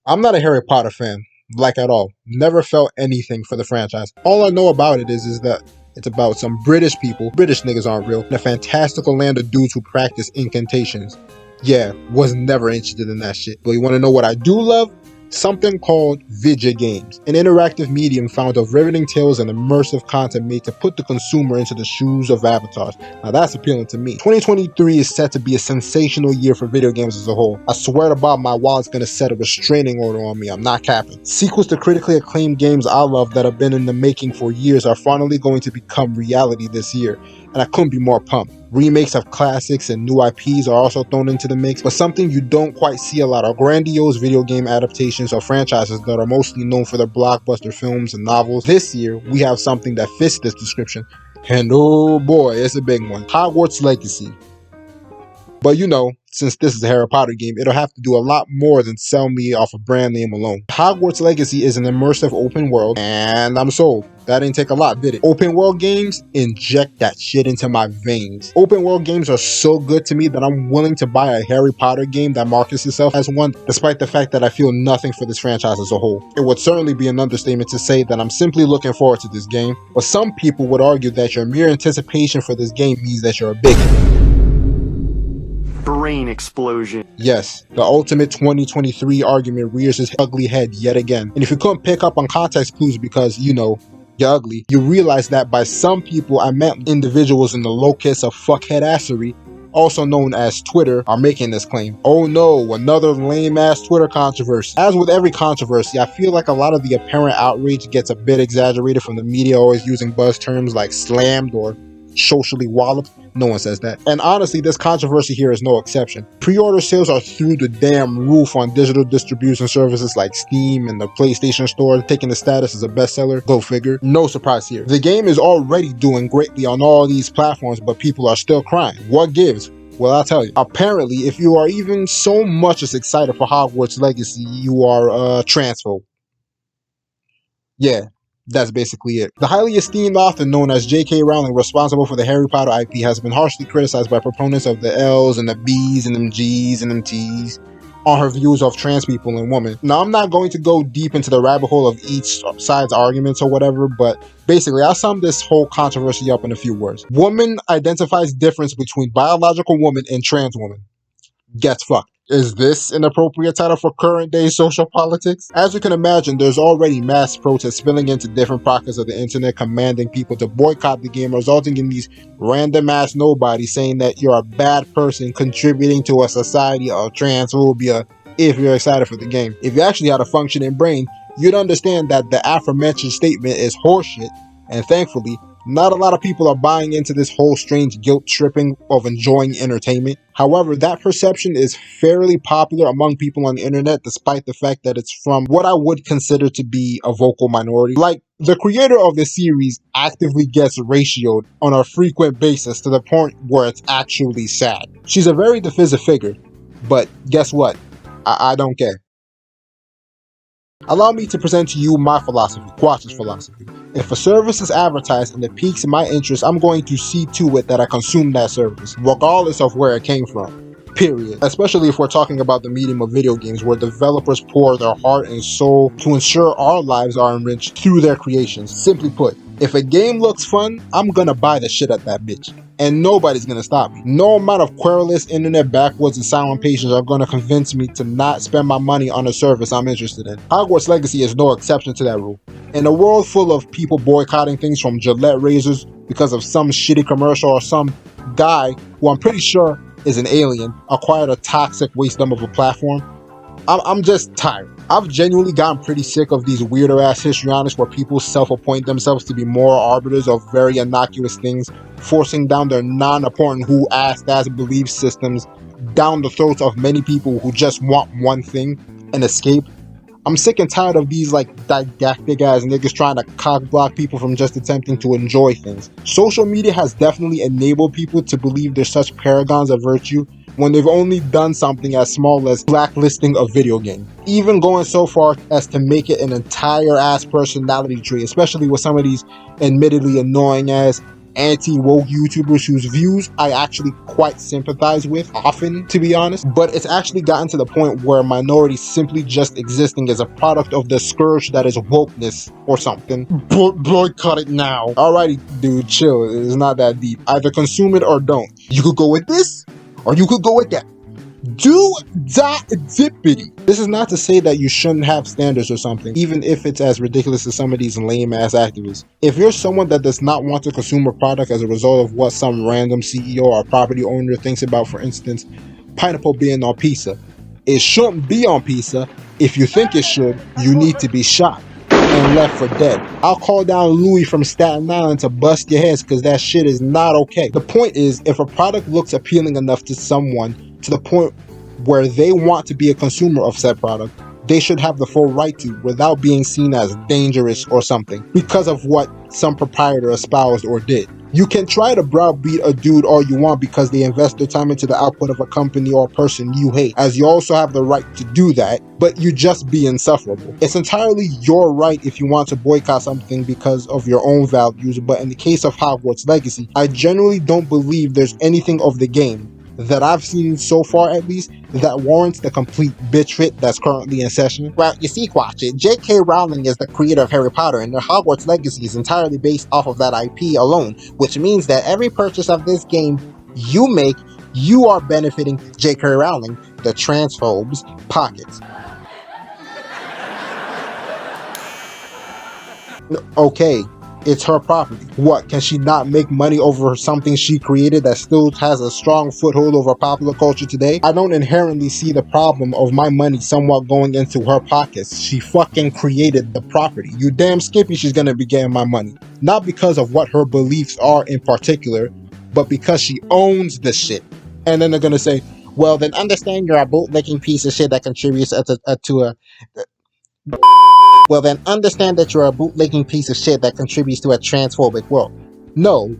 I'm not a Harry Potter fan, like at all. Never felt anything for the franchise. All I know about it is that it's about some British people, British niggas aren't real, in a fantastical land of dudes who practice incantations. Yeah, was never interested in that shit. But you wanna know what I do love? Something called video games, an interactive medium found of riveting tales and immersive content made to put the consumer into the shoes of avatars. Now that's appealing to me. 2023 is set to be a sensational year for video games as a whole. I swear to God, my wallet's gonna set a restraining order on me. I'm not capping. Sequels to critically acclaimed games I love that have been in the making for years are finally going to become reality this year, and I couldn't be more pumped. Remakes of classics and new IPs are also thrown into the mix, but something you don't quite see a lot are grandiose video game adaptations of franchises that are mostly known for their blockbuster films and novels. This year, we have something that fits this description, and oh boy, it's a big one. Hogwarts Legacy. But you know, since this is a Harry Potter game, it'll have to do a lot more than sell me off a brand name alone. Hogwarts Legacy is an immersive open world, and I'm sold. That didn't take a lot, did it? Open world games, inject that shit into my veins. Open world games are so good to me that I'm willing to buy a Harry Potter game that markets itself as one, despite the fact that I feel nothing for this franchise as a whole. It would certainly be an understatement to say that I'm simply looking forward to this game, but some people would argue that your mere anticipation for this game means that you're a bigot. Brain explosion. Yes, the ultimate 2023 argument rears its ugly head yet again. And if you couldn't pick up on context clues because, you know, you're ugly, you realize that by some people I meant individuals in the locus of fuckheadassery, also known as Twitter, are making this claim. Oh no, another lame-ass Twitter controversy. As with every controversy, I feel like a lot of the apparent outrage gets a bit exaggerated from the media always using buzz terms like slammed or socially walloped. No one says that. And honestly, this controversy here is no exception. Pre-order sales are through the damn roof on digital distribution services like Steam and the PlayStation Store, taking the status as a bestseller. Go figure. No surprise here. The game is already doing greatly on all these platforms, but people are still crying. What gives? Well, I'll tell you. Apparently, if you are even so much as excited for Hogwarts Legacy, you are a transphobe. Yeah. That's basically it. The highly esteemed author known as J.K. Rowling, responsible for the Harry Potter IP, has been harshly criticized by proponents of the L's and the B's and them G's and them T's on her views of trans people and women. Now, I'm not going to go deep into the rabbit hole of each side's arguments or whatever, but basically, I'll sum this whole controversy up in a few words. Woman identifies difference between biological woman and trans woman. Gets fucked. Is this an appropriate title for current day social politics? As you can imagine, there's already mass protests spilling into different pockets of the internet commanding people to boycott the game, resulting in these random ass nobodies saying that you're a bad person contributing to a society of transphobia if you're excited for the game. If you actually had a functioning brain, you'd understand that the aforementioned statement is horseshit, and thankfully, not a lot of people are buying into this whole strange guilt tripping of enjoying entertainment. However, that perception is fairly popular among people on the internet, despite the fact that it's from what I would consider to be a vocal minority. Like, the creator of the series actively gets ratioed on a frequent basis to the point where it's actually sad. She's a very divisive figure, but guess what? I don't care. Allow me to present to you my philosophy, Quash's philosophy. If a service is advertised and it piques my interest, I'm going to see to it that I consume that service, regardless of where it came from. Period. Especially if we're talking about the medium of video games, where developers pour their heart and soul to ensure our lives are enriched through their creations. Simply put, if a game looks fun, I'm gonna buy the shit at that bitch. And nobody's gonna stop me. No amount of querulous internet backwards and silent patients are gonna convince me to not spend my money on a service I'm interested in. Hogwarts Legacy is no exception to that rule. In a world full of people boycotting things from Gillette razors because of some shitty commercial or some guy who I'm pretty sure is an alien acquired a toxic waste dump of a platform, I'm just tired. I've genuinely gotten pretty sick of these weirdo ass histrionics where people self-appoint themselves to be moral arbiters of very innocuous things, forcing down their non-important who-ass belief systems down the throats of many people who just want one thing, an escape. I'm sick and tired of these like didactic ass niggas trying to cock-block people from just attempting to enjoy things. Social media has definitely enabled people to believe they're such paragons of virtue when they've only done something as small as blacklisting a video game. Even going so far as to make it an entire ass personality tree, especially with some of these admittedly annoying ass anti-woke YouTubers whose views I actually quite sympathize with often, to be honest, but it's actually gotten to the point where minorities simply just existing as a product of the scourge that is wokeness or something. Boycott it now. Alrighty, dude, chill. It's not that deep. Either consume it or don't. You could go with this, or you could go with that. Do that dippity. This is not to say that you shouldn't have standards or something, even if it's as ridiculous as some of these lame-ass activists. If you're someone that does not want to consume a product as a result of what some random CEO or property owner thinks about, for instance, pineapple being on pizza, it shouldn't be on pizza. If you think it should, you need to be shot and left for dead. I'll call down Louis from Staten Island to bust your heads because that shit is not okay. The point is, if a product looks appealing enough to someone to the point where they want to be a consumer of said product, they should have the full right to, without being seen as dangerous or something because of what some proprietor espoused or did. You can try to browbeat a dude all you want because they invest their time into the output of a company or person you hate, as you also have the right to do that, but you just be insufferable. It's entirely your right if you want to boycott something because of your own values, but in the case of Hogwarts Legacy, I generally don't believe there's anything of the game that I've seen so far, at least, that warrants the complete bitch fit that's currently in session. Well, you see, Quatch it, J.K. Rowling is the creator of Harry Potter, and the Hogwarts Legacy is entirely based off of that IP alone, which means that every purchase of this game you make, you are benefiting J.K. Rowling, the transphobes, pockets. Okay, it's her property. What, can she not make money over something she created that still has a strong foothold over popular culture today? I don't inherently see the problem of my money somewhat going into her pockets. She fucking created the property. You damn skippy she's gonna be getting my money. Not because of what her beliefs are in particular, but because she owns the shit. And then they're gonna say, well, then understand you're a bootlicking piece of shit that contributes to a... Well, then understand that you're a bootlicking piece of shit that contributes to a transphobic world. No,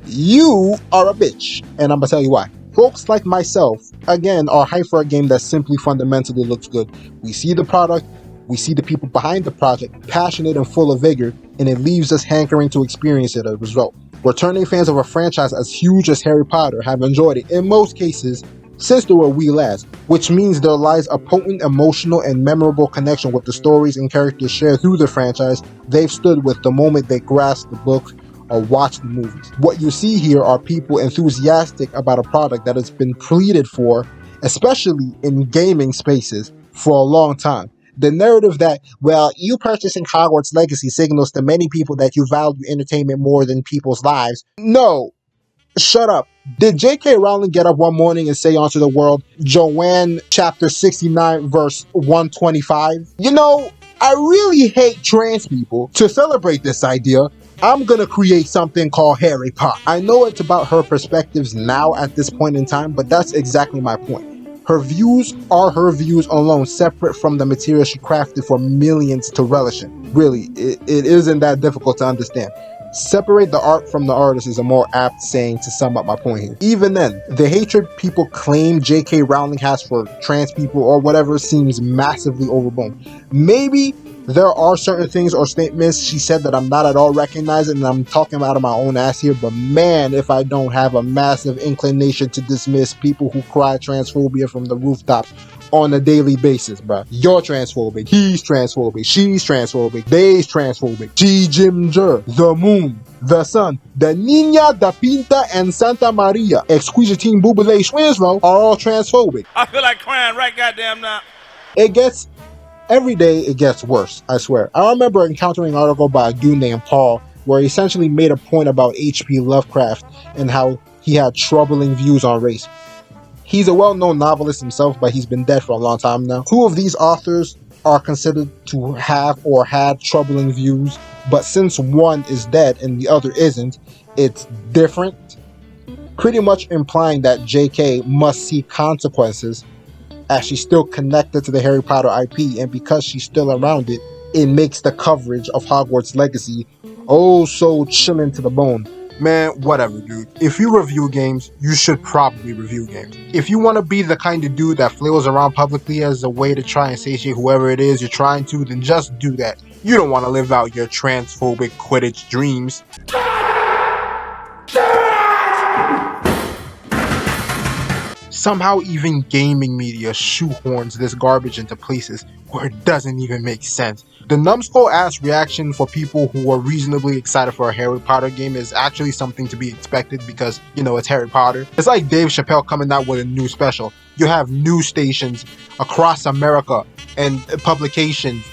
you are a bitch, and I'm gonna tell you why. Folks like myself, again, are hyped for a game that simply fundamentally looks good. We see the product, we see the people behind the project, passionate and full of vigor, and it leaves us hankering to experience it as a result. Returning fans of a franchise as huge as Harry Potter have enjoyed it, in most cases, since they were wee lads, which means there lies a potent, emotional, and memorable connection with the stories and characters shared through the franchise they've stood with the moment they grasped the book or watched the movies. What you see here are people enthusiastic about a product that has been pleaded for, especially in gaming spaces, for a long time. The narrative that, well, you purchasing Hogwarts Legacy signals to many people that you value entertainment more than people's lives. No. Shut up. Did J.K. Rowling get up one morning and say onto the world, Joanne chapter 69 verse 125? You know, I really hate trans people. To celebrate this idea, I'm gonna create something called Harry Potter. I know it's about her perspectives now at this point in time, but that's exactly my point. Her views are her views alone, separate from the material she crafted for millions to relish in. Really, it isn't that difficult to understand. Separate the art from the artist is a more apt saying to sum up my point here. Even then, the hatred people claim J.K. Rowling has for trans people or whatever seems massively overblown. Maybe there are certain things or statements she said that I'm not at all recognizing, and I'm talking out of my own ass here, but man, if I don't have a massive inclination to dismiss people who cry transphobia from the rooftops on a daily basis, bruh. You're transphobic, he's transphobic, she's transphobic, they's transphobic, G Ginger, the moon, the sun, the Niña, the Pinta, and Santa Maria, Exquisitine Bubile Schwinslow are all transphobic. I feel like crying right goddamn now. Every day it gets worse, I swear. I remember encountering an article by a dude named Paul where he essentially made a point about H.P. Lovecraft and how he had troubling views on race. He's a well-known novelist himself, but he's been dead for a long time now. Two of these authors are considered to have or had troubling views, but since one is dead and the other isn't, it's different, pretty much implying that J.K. must see consequences as she's still connected to the Harry Potter IP, and because she's still around it, it makes the coverage of Hogwarts Legacy oh so chilling to the bone. Man, whatever, dude. If you review games, you should probably review games. If you want to be the kind of dude that flails around publicly as a way to try and satiate whoever it is you're trying to, then just do that. You don't want to live out your transphobic Quidditch dreams. Somehow even gaming media shoehorns this garbage into places where it doesn't even make sense. The numbskull-ass reaction for people who are reasonably excited for a Harry Potter game is actually something to be expected because, it's Harry Potter. It's like Dave Chappelle coming out with a new special. You have news stations across America and publications,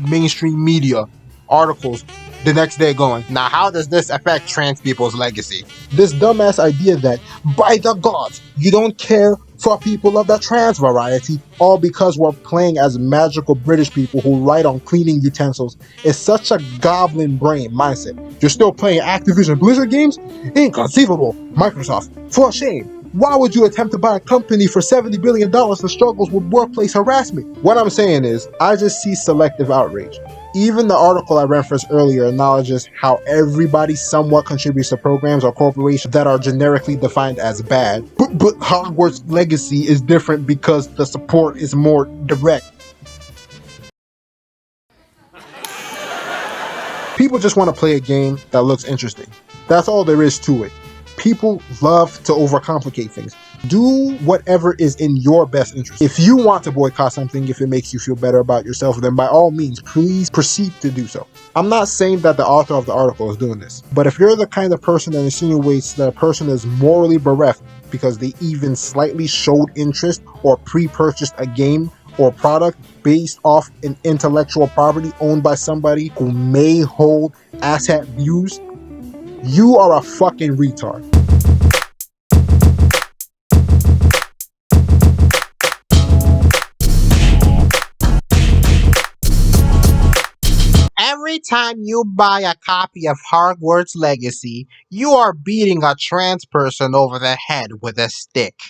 mainstream media, articles, the next day going, now how does this affect trans people's legacy? This dumbass idea that, by the gods, you don't care for people of the trans variety, all because we're playing as magical British people who write on cleaning utensils, is such a goblin brain mindset. You're still playing Activision Blizzard games? Inconceivable. Microsoft, for shame. Why would you attempt to buy a company for $70 billion that struggles with workplace harassment? What I'm saying is, I just see selective outrage. Even the article I referenced earlier acknowledges how everybody somewhat contributes to programs or corporations that are generically defined as bad. But Hogwarts Legacy is different because the support is more direct. People just want to play a game that looks interesting. That's all there is to it. People love to overcomplicate things. Do whatever is in your best interest. If you want to boycott something, if it makes you feel better about yourself, then by all means, please proceed to do so. I'm not saying that the author of the article is doing this, but if you're the kind of person that insinuates that a person is morally bereft because they even slightly showed interest or pre-purchased a game or product based off an intellectual property owned by somebody who may hold asshat views, you are a fucking retard. Every time you buy a copy of Hogwarts Legacy, you are beating a trans person over the head with a stick.